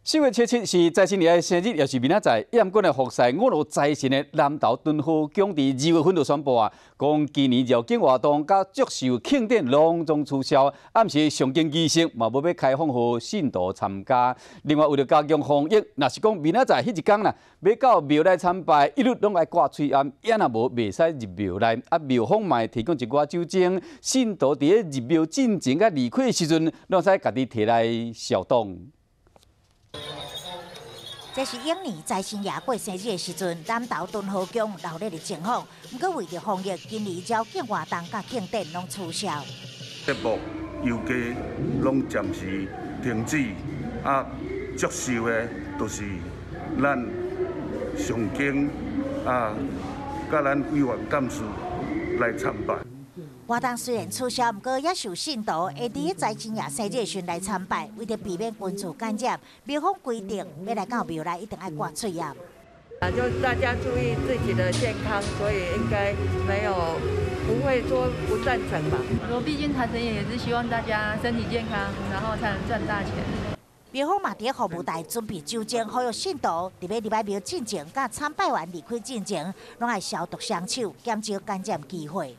4月7日是财神爷的生日，也是明仔载燕军的服侍5路财神的南投敦化宫伫2月份就宣布讲今年绕境活动甲祝寿庆典隆重取消，暗时上京仪式嘛要开放予信徒参加。另外为了加强防疫，若是讲明仔载迄一天要到庙内参拜，一律拢爱挂喙罨，也若无袂使入庙内。庙方嘛提供一寡酒精，信徒伫咧入庙进前甲离开的时阵，拢使家己摕来消毒。 这是永年财神爷过生日的时阵，南投敦化宫热烈的情况。不过为着防疫，今年绕境活动甲庆典拢取消。节目游街拢暂时停止，祝寿的都是咱上京甲咱委员干事来参拜。 活动虽然取消，不过也受信徒会伫财神爷生日时来参拜，为着避免群聚感染，庙方规定要来到庙内一定要挂嘴罨。就大家注意自己的健康，所以应该不会说不赞成吧。毕竟财神爷也是希望大家身体健康，然后才能赚大钱。庙方嘛伫服务台准备酒精，呼吁信徒伫要入庙进前，甲参拜完离开进前，拢爱消毒双手，减少感染机会。